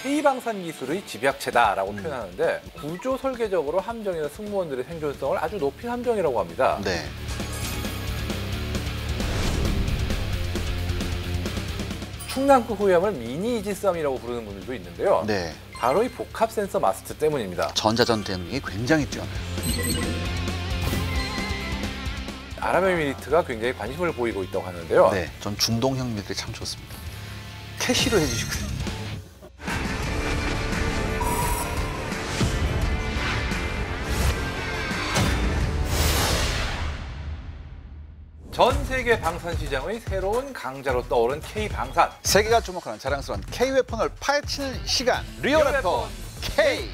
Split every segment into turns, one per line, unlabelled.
K방산 기술의 집약체다라고 표현하는데 구조 설계적으로 함정이나 승무원들의 생존성을 아주 높인 함정이라고 합니다.
네.
충남급 호위함을 미니 이지스함이라고 부르는 분들도 있는데요.
네.
바로 이 복합 센서 마스트 때문입니다.
전자전 대응이 굉장히 뛰어나요.
아랍에미리트가 굉장히 관심을 보이고 있다고 하는데요.
네. 전 중동 형님들이 참 좋습니다. 캐시로 해주시거든요.
전 세계 방산 시장의 새로운 강자로 떠오른 K방산.
세계가 주목하는 자랑스러운 K-웨폰을 파헤치는 시간. 리얼웨폰 K.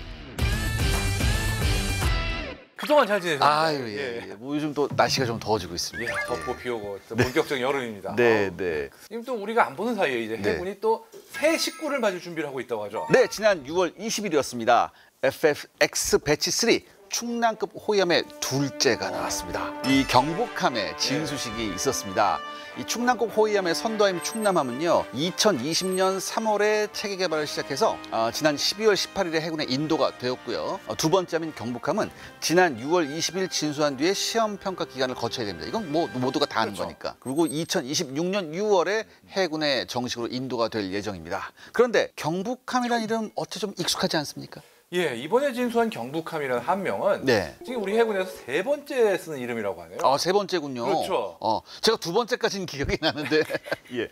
그동안 잘 지내셨나요?
아유, 예. 뭐 요즘 또 날씨가 좀 더워지고 있습니다.
예, 덥고 비 오고 본격적인 여름입니다.
네, 네.
지금 또 우리가 안 보는 사이에 이제 해군이 또 새 식구를 맞을 준비를 하고 있다고 하죠.
네, 지난 6월 20일이었습니다. FFX 배치 3 충남급 호위함의 둘째가 나왔습니다. 이 경북함에 진수식이 있었습니다. 이 충남급 호위함의 선도함 충남함은요, 2020년 3월에 체계 개발을 시작해서 지난 12월 18일에 해군에 인도가 되었고요. 두 번째 함인 경북함은 지난 6월 20일 진수한 뒤에 시험 평가 기간을 거쳐야 됩니다. 이건 뭐 모두가 다 아는 거니까. 그리고 2026년 6월에 해군에 정식으로 인도가 될 예정입니다. 그런데 경북함이라는 이름 어째 좀 익숙하지 않습니까?
예, 이번에 진수한 경북함이라는 함명은 지금 우리 해군에서 세 번째 쓰는 이름이라고 하네요.
세 번째군요.
그렇죠.
제가 두 번째까지는 기억이 나는데 예.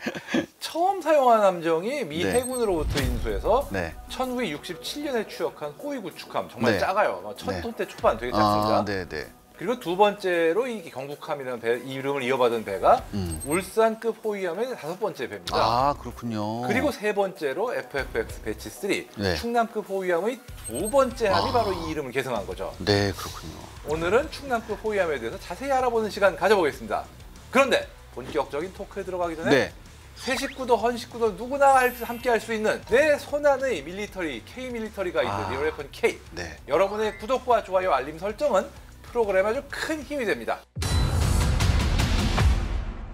처음 사용한 함정이 미 해군으로부터 인수해서 1967년에 추역한 호위구축함, 정말 작아요. 1000톤대 초반 되게 작습니다. 그리고 두 번째로 이 경북함이라는 배 이름을 이어받은 배가 울산급 호위함의 5번째 배입니다.
아, 그렇군요.
그리고 세 번째로 FFX 배치 3 충남급 호위함의 두 번째 함이 바로 이 이름을 계승한 거죠.
네, 그렇군요.
오늘은 충남급 호위함에 대해서 자세히 알아보는 시간 가져보겠습니다. 그런데 본격적인 토크에 들어가기 전에 새 식구도 헌 식구도 누구나 함께 할 수 있는 내 손안의 밀리터리 K 밀리터리 가이드 리얼웨폰 K. 여러분의 구독과 좋아요, 알림 설정은 프로그램에 아주 큰 힘이 됩니다.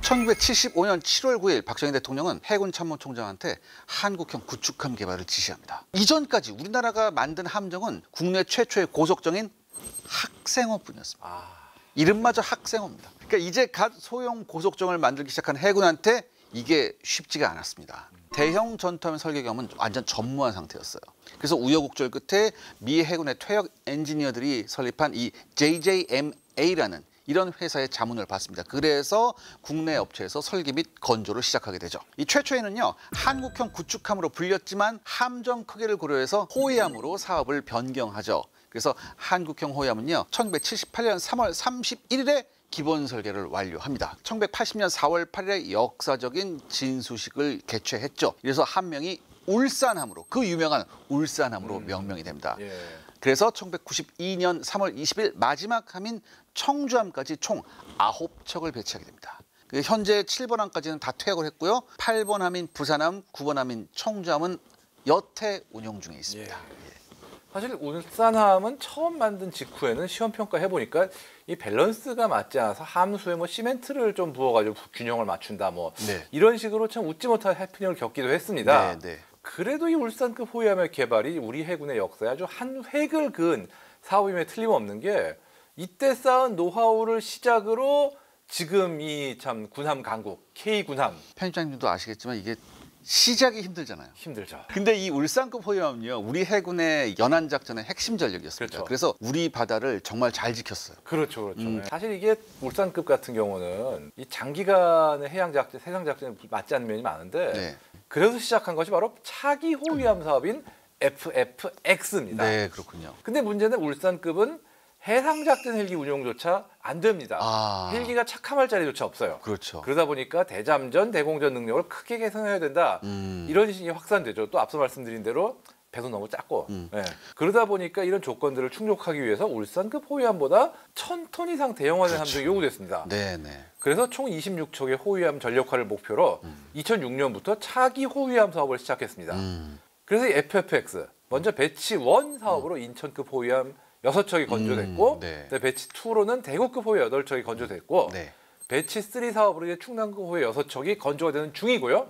1975년 7월 9일 박정희 대통령은 해군 참모총장한테 한국형 구축함 개발을 지시합니다. 이전까지 우리나라가 만든 함정은 국내 최초의 고속정인 학생호뿐이었습니다. 이름마저 학생호입니다. 그러니까 이제 갓 소형 고속정을 만들기 시작한 해군한테 이게 쉽지가 않았습니다. 대형 전투함 설계 경험은 완전 전무한 상태였어요. 그래서 우여곡절 끝에 미 해군의 퇴역 엔지니어들이 설립한 이 JJMA라는 이런 회사의 자문을 받습니다. 그래서 국내 업체에서 설계 및 건조를 시작하게 되죠. 이 최초에는요, 한국형 구축함으로 불렸지만 함정 크기를 고려해서 호위함으로 사업을 변경하죠. 그래서 한국형 호위함은요, 1978년 3월 31일에 기본 설계를 완료합니다. 1980년 4월 8일에 역사적인 진수식을 개최했죠. 그래서 함명이 울산함으로, 그 유명한 울산함으로 명명이 됩니다. 그래서 1992년 3월 20일 마지막 함인 청주함까지 총 9척을 배치하게 됩니다. 현재 7번 함까지는 다 퇴역을 했고요. 8번 함인 부산함, 9번 함인 청주함은 여태 운영 중에 있습니다.
사실 울산함은 처음 만든 직후에는 시험 평가 해보니까 이 밸런스가 맞지 않아서 함수에 뭐 시멘트를 좀 부어가지고 균형을 맞춘다 뭐 이런 식으로 참 웃지 못할 해프닝을 겪기도 했습니다. 그래도 이 울산급 호위함의 개발이 우리 해군의 역사에 아주 한 획을 그은 사업임에 틀림없는 게 이때 쌓은 노하우를 시작으로 지금 이 참 군함 강국 K군함.
편집장님도 아시겠지만 이게 시작이 힘들잖아요.
힘들죠.
근데 이 울산급 호위함은요, 우리 해군의 연안작전의 핵심 전력이었습니다. 그래서 우리 바다를 정말 잘 지켰어요.
그렇죠. 사실 이게 울산급 같은 경우는 이 장기간의 해양작전, 해상작전에 맞지 않는 면이 많은데 그래서 시작한 것이 바로 차기 호위함 사업인 FFX입니다.
네, 그렇군요.
근데 문제는 울산급은 해상작전 헬기 운용조차 안 됩니다. 헬기가 착함할 자리조차 없어요. 그러다 보니까 대잠전, 대공전 능력을 크게 개선해야 된다. 이런 식이 확산되죠. 또 앞서 말씀드린 대로 배도 너무 작고. 그러다 보니까 이런 조건들을 충족하기 위해서 울산급 호위함보다 1000톤 이상 대형화된 함정이 요구됐습니다. 그래서 총 26척의 호위함 전력화를 목표로 2006년부터 차기 호위함 사업을 시작했습니다. 그래서 이 FFX, 먼저 배치 1 사업으로 인천급 호위함 6척이 건조됐고 배치 2로는 대구급 호위 8척이 건조됐고 배치 3 사업으로 이제 충남급 호위 6척이 건조가 되는 중이고요.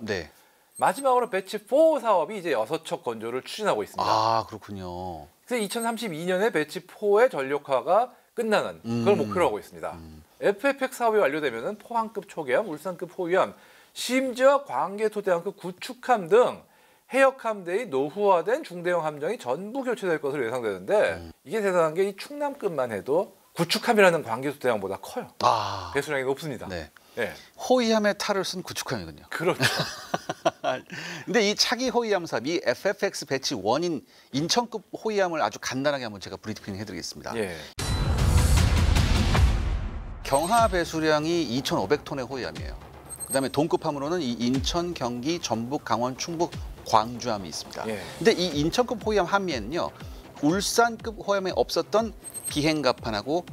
마지막으로 배치 4 사업이 이제 6척 건조를 추진하고 있습니다.
아, 그렇군요.
그래서 2032년에 배치 4의 전력화가 끝나는 그걸 목표로 하고 있습니다. FFX 사업이 완료되면 포항급 초계함, 울산급 호위함, 심지어 광개토대함급 구축함 등 해역 함대의 노후화된 중대형 함정이 전부 교체될 것으로 예상되는데 이게 대단한 게 이 충남급만 해도 구축함이라는 광개토대함보다 커요. 배수량이 높습니다.
네.
네.
호위함의 탈을 쓴 구축함이군요.
그렇죠.
근데 이 차기 호위함 사업, 이 FFX 배치 1인 인천급 호위함을 아주 간단하게 한번 제가 브리핑 해드리겠습니다.
예.
경하 배수량이 2,500톤의 호위함이에요. 그다음에 동급함으로는 이 인천, 경기, 전북, 강원, 충북, 광주함이 있습니다.
예.
근데 이 인천급 호위함 함에는요, 울산급 호위함에 없었던 비행갑판하고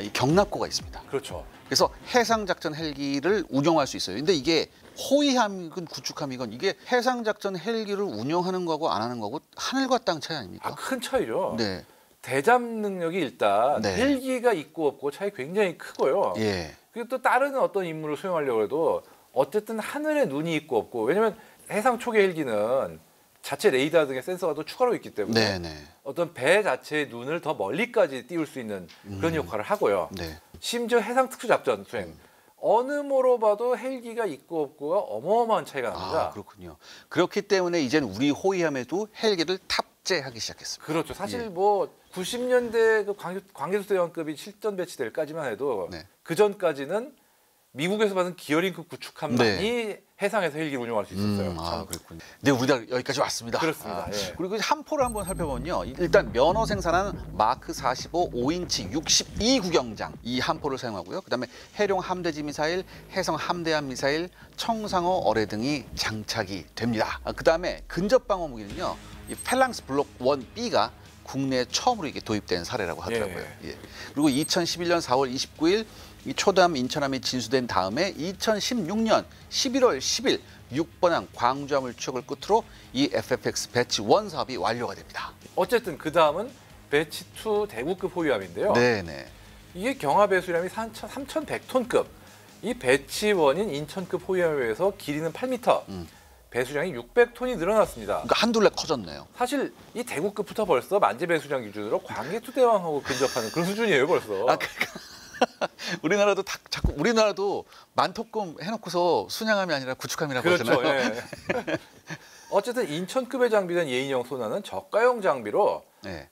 이 경납고가 있습니다.
그렇죠.
그래서 해상작전 헬기를 운영할 수 있어요. 근데 이게 호위함이건 구축함이건 이게 해상작전 헬기를 운영하는 거하고 안 하는 거하고 하늘과 땅 차이 아닙니까?
큰 차이죠.
네.
대잠 능력이 일단
네.
헬기가 있고 없고 차이 굉장히 크고요.
예.
그리고 또 다른 어떤 임무를 수행하려고 해도 어쨌든 하늘에 눈이 있고 없고, 왜냐면 해상 초계 헬기는 자체 레이더 등의 센서가 또 추가로 있기 때문에
네네.
어떤 배 자체의 눈을 더 멀리까지 띄울 수 있는 그런 역할을 하고요.
네.
심지어 해상 특수작전 수행 어느 모로 봐도 헬기가 있고 없고가 어마어마한 차이가 납니다.
그렇군요. 그렇기 때문에 이제는 우리 호위함에도 헬기를 탑재하기 시작했습니다.
그렇죠. 사실
예.
뭐 90년대 그 광개토대왕급이 실전 배치될까지만 해도
네.
그 전까지는 미국에서 받은 기어링급 구축함만이 해상에서 헬기를 운영할 수 있었어요. 참.
그렇군요. 네, 우리가 여기까지 왔습니다.
그렇습니다. 예.
그리고 함포를 한번 살펴보면요. 일단 면허 생산하는 마크 45 5인치 62 구경장 이 함포를 사용하고요. 그다음에 해룡 함대지 미사일, 해성 함대함 미사일, 청상호 어뢰 등이 장착이 됩니다. 그다음에 근접 방어 무기는요. 이 펠랑스 블록 1B가 국내에 처음으로 이게 도입된 사례라고 하더라고요. 예. 그리고 2011년 4월 29일 이 초담 인천함이 진수된 다음에 2016년 11월 10일 6번항 광주함을 추억을 끝으로 이 FFX 배치 1 사업이 완료가 됩니다.
어쨌든 그 다음은 배치 2 대구급 호위함인데요.
네네.
이게 경하 배수량이 3,100톤급. 이 배치 1인 인천급 호위함에 비해서 길이는 8m, 배수량이 600톤이 늘어났습니다.
그러니까 한둘레 커졌네요.
사실 이 대구급부터 벌써 만재 배수량 기준으로 광개토대왕하고 근접하는 그런 수준이에요, 벌써.
그러니까 우리나라도 만토금 해놓고서 순양함이 아니라 구축함이라고
그렇죠.
하잖아요.
예. 어쨌든 인천급의 장비된 예인형 소나는 저가형 장비로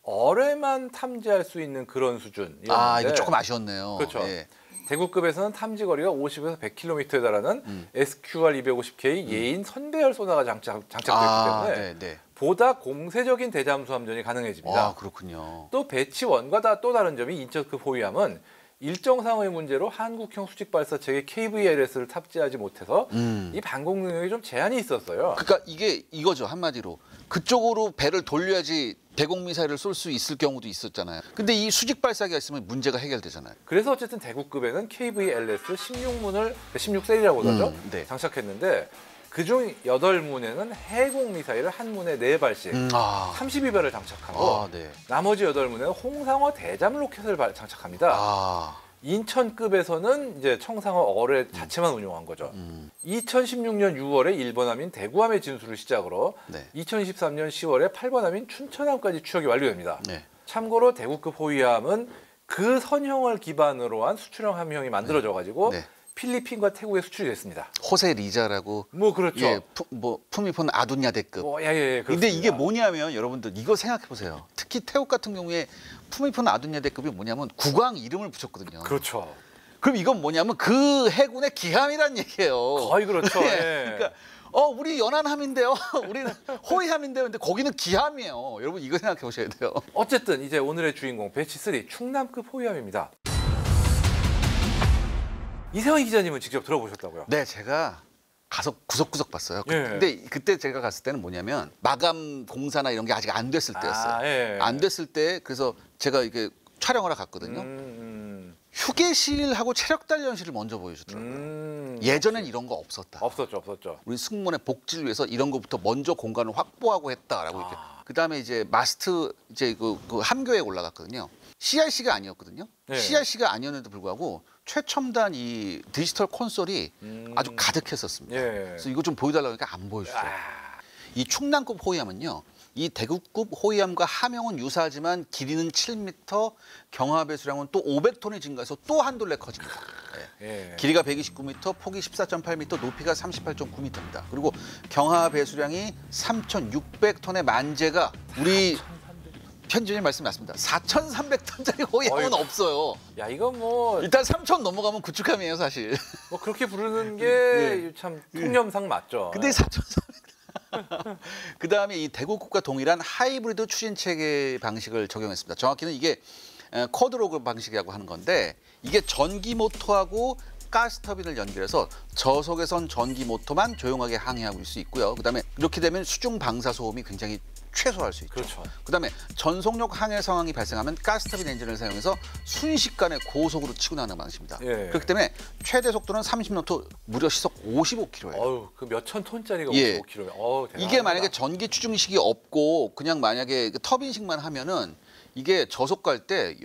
어뢰만 탐지할 수 있는 그런 수준이었는데
이거 조금 아쉬웠네요.
그렇죠.
예.
대구급에서는 탐지 거리가 50에서 100km에 달하는 SQR-250K 예인 선배열 소나가 장착되어 있기 때문에 보다 공세적인 대잠수 함전이 가능해집니다.
그렇군요.
또 배치 1과 또 다른 점이 인천급 호위함은 일정 상황의 문제로 한국형 수직 발사체계 KVLS를 탑재하지 못해서 이 반공 능력이 좀 제한이 있었어요.
그러니까 이거죠, 한마디로. 그쪽으로 배를 돌려야지 대공 미사일을 쏠 수 있을 경우도 있었잖아요. 근데 이 수직 발사기가 있으면 문제가 해결되잖아요.
그래서 어쨌든 대구급에는 KVLS 16문을 16셀이라고 하죠. 장착했는데 그중 8문에는 해공 미사일을 한 문에 4발씩 32발을 장착하고 나머지 8문에는 홍상어 대잠 로켓을 장착합니다. 인천급에서는 이제 청상어 어뢰 자체만 운용한 거죠. 2016년 6월에 1번함인 대구함의 진수를 시작으로 2023년 10월에 8번함인 춘천함까지 추억이 완료됩니다. 참고로 대구급 호위함은 그 선형을 기반으로 한 수출형 함형이 만들어져 가지고 필리핀과 태국에 수출이 됐습니다.
호세 리자라고.
뭐 그렇죠.
예, 푸미폰 아둔야대급. 근데 이게 뭐냐면 여러분들 이거 생각해 보세요. 특히 태국 같은 경우에 푸미폰 아둔야대급이 뭐냐면 국왕 이름을 붙였거든요.
그렇죠.
그럼 이건 뭐냐면 그 해군의 기함이란 얘기예요.
거의 그렇죠.
그러니까 우리 연안함인데요. 우리는 호위함인데요. 근데 거기는 기함이에요. 여러분 이거 생각해 보셔야 돼요.
어쨌든 이제 오늘의 주인공 배치 3 충남급 호위함입니다. 이세환 기자님은 직접 들어보셨다고요?
네, 제가 가서 구석구석 봤어요. 근데 그때 제가 갔을 때는 뭐냐면 마감 공사나 이런 게 아직 안 됐을 때였어요. 안 됐을 때 그래서 제가 이게 촬영하러 갔거든요. 휴게실하고 체력 단련실을 먼저 보여주더라고요. 예전엔 이런 거 없었다.
없었죠.
우리 승무원의 복지를 위해서 이런 것부터 먼저 공간을 확보하고 했다라고 이렇게. 그다음에 이제 마스트 이제 그 함교에 올라갔거든요. CRC가 아니었거든요. CRC가 아니었는데도 불구하고 최첨단 이 디지털 콘솔이 아주 가득했었습니다.
예.
그래서 이거 좀 보여달라고 하니까 안 보여주죠. 이 충남급 호위함은요. 이 대구급 호위함과 함영은 유사하지만 길이는 7m, 경하배수량은 또 500톤이 증가해서 또 한둘레 커집니다. 예. 길이가 129m, 폭이 14.8m, 높이가 38.9m입니다. 그리고 경하배수량이 3,600톤의 만재가 우리 편집님 말씀 맞습니다. 4,300톤짜리 호위함은 없어요.
야, 이거 뭐
일단 3,000 넘어가면 구축함이에요, 사실.
뭐 그렇게 부르는 게 참 통념상 맞죠.
근데 4,300. 그다음에 이 대구급과 동일한 하이브리드 추진 체계 방식을 적용했습니다. 정확히는 이게 쿼드로그 방식이라고 하는 건데 이게 전기 모터하고 가스 터빈을 연결해서 저속에선 전기 모터만 조용하게 항해하고 있을 수 있고요. 그다음에 이렇게 되면 수중 방사 소음이 굉장히 최소화할 수 있죠.
그렇죠.
그다음에 전속력 항해 상황이 발생하면 가스터빈 엔진을 사용해서 순식간에 고속으로 치고 나가는 방식입니다.
예.
그렇기 때문에 최대 속도는 30노트, 무려 시속 55km예요.
어우, 그 몇천 톤짜리가
예.
55km. 어우, 대단하다.
이게 만약에 전기 추중식이 없고 그냥 만약에 그 터빈식만 하면은 이게 저속 갈 때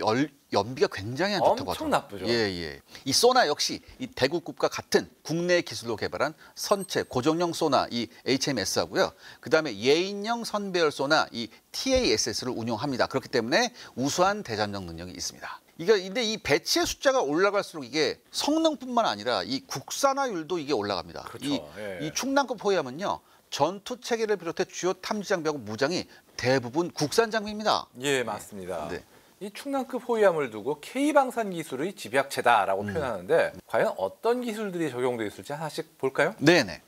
연비가 굉장히 안 좋다고 하죠.
엄청 나쁘죠.
예. 이 소나 역시 이 대구급과 같은 국내 기술로 개발한 선체 고정형 소나 이 HMS하고요. 그다음에 예인형 선배열 소나 이 TASS를 운용합니다. 그렇기 때문에 우수한 대잠정 능력이 있습니다. 근데 이 배치의 숫자가 올라갈수록 이게 성능뿐만 아니라 이 국산화율도 이게 올라갑니다.
그렇죠.
이 충남급 호위함은요. 전투 체계를 비롯해 주요 탐지 장비하고 무장이 대부분 국산 장비입니다.
예, 맞습니다.
네.
이 충남급 호위함을 두고 K방산 기술의 집약체다라고 표현하는데 과연 어떤 기술들이 적용되어 있을지 하나씩 볼까요?
네네.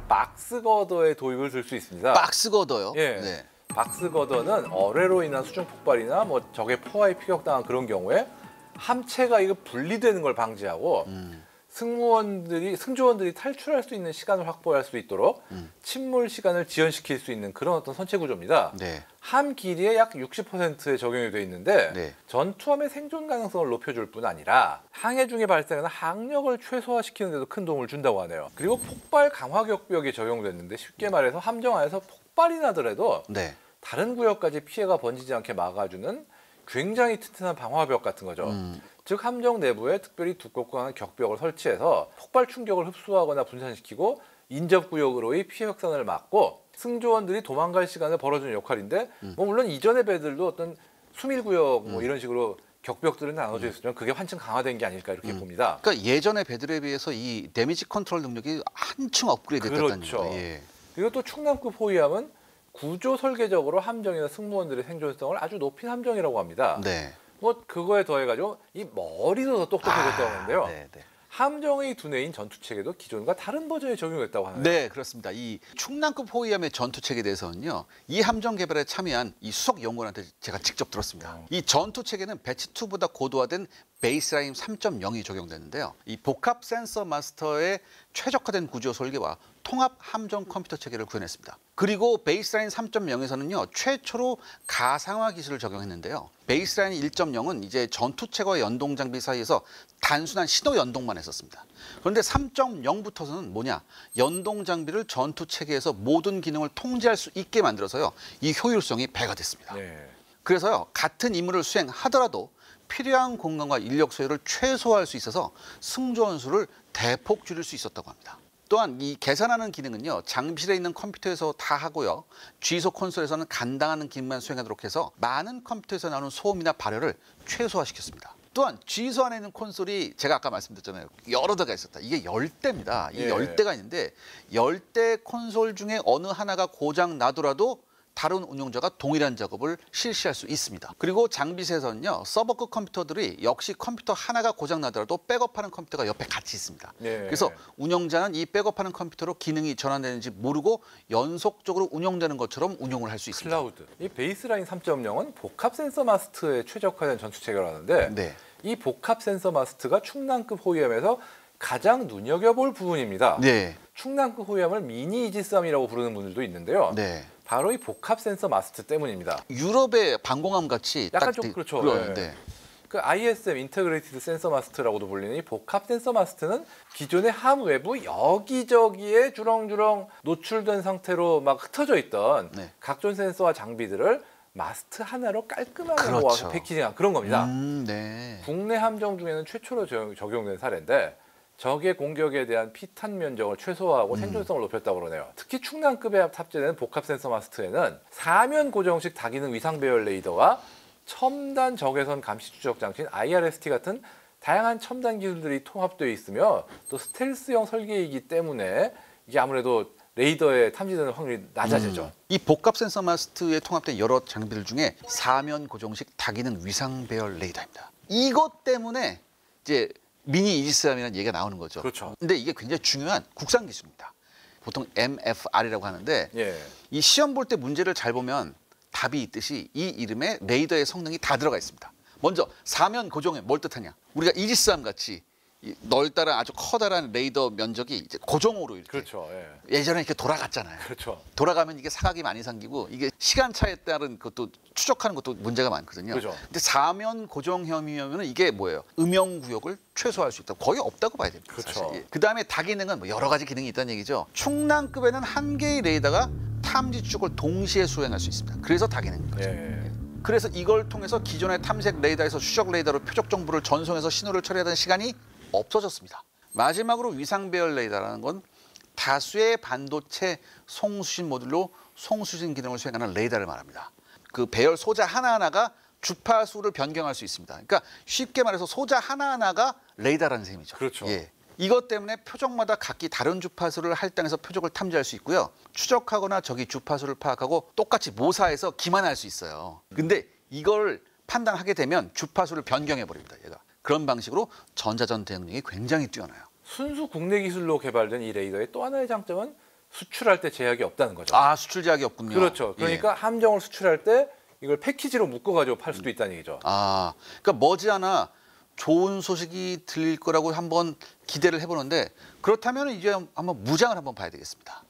박스거더의 도입을 들 수 있습니다.
박스거더요?
예.
네.
박스거더는 어뢰로 인한 수중 폭발이나 뭐 적의 포화에 피격당한 그런 경우에 함체가 이거 분리되는 걸 방지하고 승조원들이 탈출할 수 있는 시간을 확보할 수 있도록 침몰 시간을 지연시킬 수 있는 그런 어떤 선체 구조입니다.
네.
함 길이의 약 60%에 적용이 되어 있는데
네.
전투함의 생존 가능성을 높여줄 뿐 아니라 항해 중에 발생하는 항력을 최소화시키는 데도 큰 도움을 준다고 하네요. 그리고 폭발 강화 격벽이 적용됐는데 쉽게 말해서 함정 안에서 폭발이 나더라도
네.
다른 구역까지 피해가 번지지 않게 막아주는 굉장히 튼튼한 방화벽 같은 거죠. 즉 함정 내부에 특별히 두껍고 강한 격벽을 설치해서 폭발 충격을 흡수하거나 분산시키고 인접구역으로의 피해 확산을 막고 승조원들이 도망갈 시간을 벌어주는 역할인데 뭐 물론 이전의 배들도 어떤 수밀구역 뭐 이런 식으로 격벽들은 나눠져 있으면 그게 한층 강화된 게 아닐까 이렇게 봅니다.
그러니까 예전의 배들에 비해서 이 데미지 컨트롤 능력이 한층 업그레이드 됐다는
그렇죠.
거죠. 예.
그리고 또 충남급 호위함은 구조 설계적으로 함정이나 승무원들의 생존성을 아주 높인 함정이라고 합니다.
네.
뭐 그거에 더해가지고 이 머리도 더 똑똑해졌다고 하는데요.
네.
함정의 두뇌인 전투체계도 기존과 다른 버전이 적용됐다고 하네요.
네, 그렇습니다. 이 충남급 호위함의 전투 체계에 대해서는요. 이 함정 개발에 참여한 이 수석 연구원한테 제가 직접 들었습니다. 이 전투 체계는 배치 2보다 고도화된 베이스라인 3.0이 적용됐는데요. 이 복합 센서 마스터의 최적화된 구조 설계와 통합 함정 컴퓨터 체계를 구현했습니다. 그리고 베이스라인 3.0에서는요. 최초로 가상화 기술을 적용했는데요. 베이스라인 1.0은 이제 전투체계와 연동 장비 사이에서 단순한 신호 연동만 했었습니다. 그런데 3.0부터는 뭐냐? 연동 장비를 전투 체계에서 모든 기능을 통제할 수 있게 만들어서요. 이 효율성이 배가 됐습니다.
네.
그래서요. 같은 임무를 수행하더라도 필요한 공간과 인력 소요를 최소화할 수 있어서 승조원 수를 대폭 줄일 수 있었다고 합니다. 또한 이 계산하는 기능은요. 장비실에 있는 컴퓨터에서 다 하고요. G소 콘솔에서는 간당하는 기능만 수행하도록 해서 많은 컴퓨터에서 나오는 소음이나 발열을 최소화시켰습니다. 또한 G소 안에 있는 콘솔이 제가 아까 말씀드렸잖아요. 여러 대가 있었다. 이게 10대입니다. 이 10대가 있는데 10대 콘솔 중에 어느 하나가 고장 나더라도 다른 운용자가 동일한 작업을 실시할 수 있습니다. 그리고 장비실에서는요. 서버급 컴퓨터들이 역시 컴퓨터 하나가 고장 나더라도 백업하는 컴퓨터가 옆에 같이 있습니다.
네.
그래서 운영자는 이 백업하는 컴퓨터로 기능이 전환되는지 모르고 연속적으로 운영되는 것처럼 운용을 할 수 있습니다.
클라우드. 이 베이스라인 3.0은 복합 센서 마스트에 최적화된 전투 체계를 하는데
네.
이 복합 센서 마스트가 충남급 호위함에서 가장 눈여겨볼 부분입니다.
네.
충남급 호위함을 미니 이지스함이라고 부르는 분들도 있는데요.
네.
바로 이 복합 센서 마스트 때문입니다.
유럽의 방공함 같이
약간
딱
좀 그렇죠.
네.
그 ISM 인터그레이티드 센서 마스트라고도 불리는 이 복합 센서 마스트는 기존의 함 외부 여기저기에 주렁주렁 노출된 상태로 막 흩어져 있던
네.
각종 센서와 장비들을 마스트 하나로 깔끔하게
그렇죠.
모아서 패키징한 그런 겁니다.
네.
국내 함정 중에는 최초로 적용된 사례인데 적의 공격에 대한 피탄 면적을 최소화하고 생존성을 높였다고 그러네요. 특히 충남급에 탑재된 복합 센서 마스트에는 사면 고정식 다기능 위상 배열 레이더와 첨단 적외선 감시 추적 장치인 IRST 같은 다양한 첨단 기술들이 통합되어 있으며 또 스텔스형 설계이기 때문에 이게 아무래도 레이더에 탐지되는 확률이 낮아지죠.
이 복합 센서 마스트에 통합된 여러 장비들 중에 사면 고정식 다기능 위상 배열 레이더입니다. 이것 때문에 이제 미니 이지스함이라는 얘기가 나오는 거죠.
그렇죠.
근데 이게 굉장히 중요한 국산 기술입니다. 보통 MFR이라고 하는데
예.
이 시험 볼 때 문제를 잘 보면 답이 있듯이 이 이름에 레이더의 성능이 다 들어가 있습니다. 먼저 사면 고정에 뭘 뜻하냐? 우리가 이지스함 같이 넓다란 아주 커다란 레이더 면적이 이제 고정으로 이렇게
그렇죠. 예.
예전에 이렇게 돌아갔잖아요.
그렇죠.
돌아가면 이게 사각이 많이 생기고 이게 시간차에 따른 것도 추적하는 것도 문제가 많거든요.
그렇죠.
근데 사면 고정형이면 이게 뭐예요? 음영 구역을 최소화할 수 있다. 거의 없다고 봐야 됩니다.
그렇죠.
사실. 그다음에 다기능은 뭐 여러 가지 기능이 있다는 얘기죠. 충남급에는 한 개의 레이더가 탐지 추적을 동시에 수행할 수 있습니다. 그래서 다기능인 거죠.
예.
그래서 이걸 통해서 기존의 탐색 레이더에서 추적 레이더로 표적 정보를 전송해서 신호를 처리하던 시간이 없어졌습니다. 마지막으로 위상 배열 레이더라는 건 다수의 반도체 송수신 모듈로 송수신 기능을 수행하는 레이더를 말합니다. 그 배열 소자 하나하나가 주파수를 변경할 수 있습니다. 그러니까 쉽게 말해서 소자 하나하나가 레이더라는 셈이죠.
그렇죠.
예. 이것 때문에 표적마다 각기 다른 주파수를 할당해서 표적을 탐지할 수 있고요. 추적하거나 적이 주파수를 파악하고 똑같이 모사해서 기만할 수 있어요. 근데 이걸 판단하게 되면 주파수를 변경해 버립니다. 얘가. 그런 방식으로 전자전 대응력이 굉장히 뛰어나요.
순수 국내 기술로 개발된 이 레이더의 또 하나의 장점은 수출할 때 제약이 없다는 거죠.
아, 수출 제약이 없군요.
그렇죠. 그러니까 함정을 수출할 때 이걸 패키지로 묶어가지고 팔 수도 있다는 얘기죠.
아, 그러니까 머지않아 좋은 소식이 들릴 거라고 한번 기대를 해보는데 그렇다면 이제 한번 무장을 한번 봐야 되겠습니다.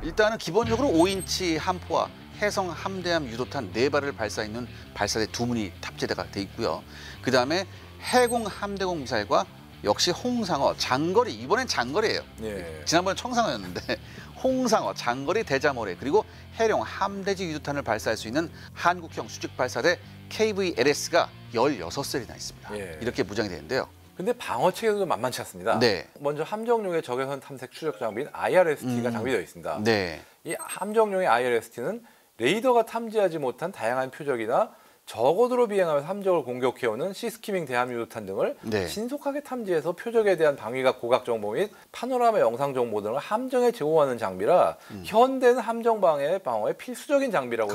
일단은 기본적으로 5인치 함포와 해성 함대함 유도탄 4발을 발사했는 발사대 2문이 탑재가 돼 있고요. 그 다음에 해공 함대공 미사일과 역시 홍상어 장거리, 이번엔 장거리예요.
예.
지난번엔 청상어였는데 홍상어 장거리 대자모래 그리고 해룡 함대지 유도탄을 발사할 수 있는 한국형 수직 발사대 KVLS가 16셀이나 있습니다.
예.
이렇게 무장이 되는데요.
근데 방어 체계도 만만치 않습니다.
네.
먼저 함정용의 적외선 탐색 추적 장비인 IRST가 장비되어 있습니다.
네.
이 함정용의 IRST는 레이더가 탐지하지 못한 다양한 표적이나 저고도로 비행하면서 함정을 공격해오는 시스키밍 대함 유도탄 등을
네.
신속하게 탐지해서 표적에 대한 방위각 고각 정보 및 파노라마 영상 정보 등을 함정에 제공하는 장비라 현대는 함정 방어에 필수적인 장비라고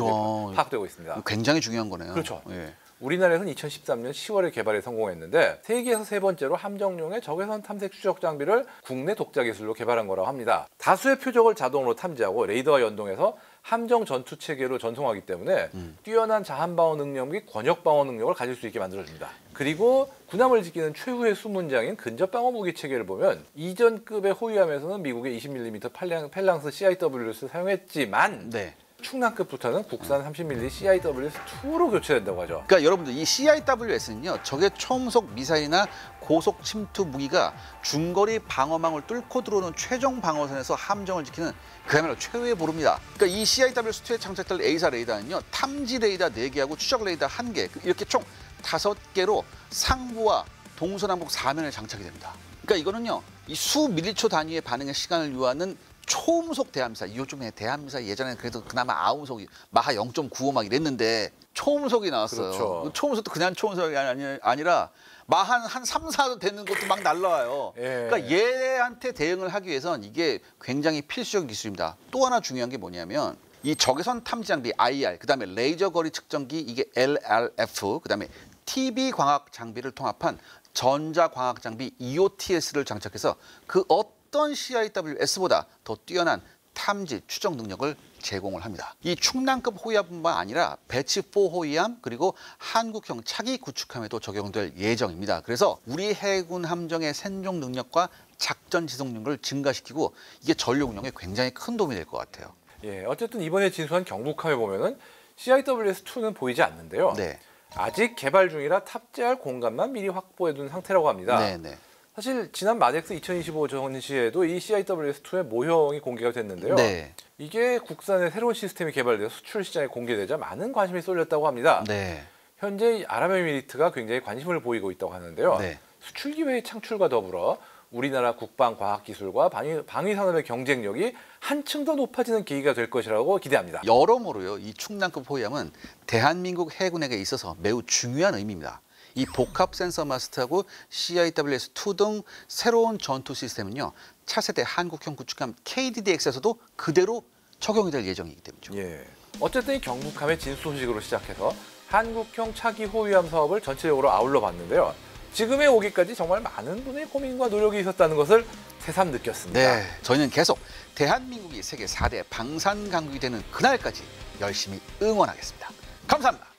이제 파악되고 있습니다.
굉장히 중요한 거네요.
그렇죠.
예.
우리나라에서는 2013년 10월에 개발에 성공했는데 세계에서 3번째로 함정용의 적외선 탐색 추적 장비를 국내 독자 기술로 개발한 거라고 합니다. 다수의 표적을 자동으로 탐지하고 레이더와 연동해서 함정 전투 체계로 전송하기 때문에 뛰어난 자한 방어 능력 및 권역 방어 능력을 가질 수 있게 만들어줍니다. 그리고 군함을 지키는 최후의 수문장인 근접 방어 무기 체계를 보면 이전급의 호위함에서는 미국의 20mm 펠랑스 CIW를 사용했지만
네.
충남급부터는 국산 30mm CIWS2로 교체된다고 하죠.
그러니까 여러분들 이 CIWS는요 적의 초음속 미사일이나 고속 침투 무기가 중거리 방어망을 뚫고 들어오는 최종 방어선에서 함정을 지키는 그야말로 최후의 보루입니다. 그러니까 이 CIWS2에 장착될 A사 레이더는요 탐지 레이더 4개하고 추적 레이더 1개 이렇게 총 5개로 상부와 동서남북 4면에 장착이 됩니다. 그러니까 이거는요 이 수밀리초 단위의 반응의 시간을 요하는 초음속 대함미사일, 요즘에 대함미사일 예전에는 그래도 그나마 아음속이 마하 0.95 막 이랬는데 초음속이 나왔어요.
그렇죠.
초음속도 그냥 초음속이 아니라 마하 한 3, 4도 되는 것도 막 날라와요.
예.
그러니까 얘한테 대응을 하기 위해선 이게 굉장히 필수적인 기술입니다. 또 하나 중요한 게 뭐냐면 이 적외선 탐지 장비 IR, 그다음에 레이저 거리 측정기 이게 LRF, 그다음에 TV 광학 장비를 통합한 전자 광학 장비 EOTS를 장착해서 그 어떤 CIWS보다 더 뛰어난 탐지 추적 능력을 제공을 합니다. 이 충남급 호위함뿐만 아니라 배치4 호위함 그리고 한국형 차기 구축함에도 적용될 예정입니다. 그래서 우리 해군 함정의 생존 능력과 작전 지속력을 증가시키고 이게 전력 운영에 굉장히 큰 도움이 될 것 같아요.
예, 어쨌든 이번에 진수한 경북함에 보면은 CIWS2는 보이지 않는데요.
네.
아직 개발 중이라 탑재할 공간만 미리 확보해둔 상태라고 합니다.
네.
사실 지난 만엑스 2025 전시에도 이 CIWS2의 모형이 공개가 됐는데요.
네.
이게 국산의 새로운 시스템이 개발돼서 수출 시장에 공개되자 많은 관심이 쏠렸다고 합니다.
네.
현재 아랍에미리트가 굉장히 관심을 보이고 있다고 하는데요.
네.
수출 기회의 창출과 더불어 우리나라 국방 과학 기술과 방위 산업의 경쟁력이 한층 더 높아지는 계기가 될 것이라고 기대합니다.
여러모로요, 이 충남급 호위함은 대한민국 해군에게 있어서 매우 중요한 의미입니다. 이 복합 센서 마스트하고 CIWS2 등 새로운 전투 시스템은요, 차세대 한국형 구축함 KDDX에서도 그대로 적용이 될 예정이기 때문이죠.
예. 어쨌든 이 경북함의 진수 소식으로 시작해서 한국형 차기 호위함 사업을 전체적으로 아울러 봤는데요. 지금에 오기까지 정말 많은 분의 고민과 노력이 있었다는 것을 새삼 느꼈습니다.
네, 저희는 계속 대한민국이 세계 4대 방산 강국이 되는 그날까지 열심히 응원하겠습니다. 감사합니다.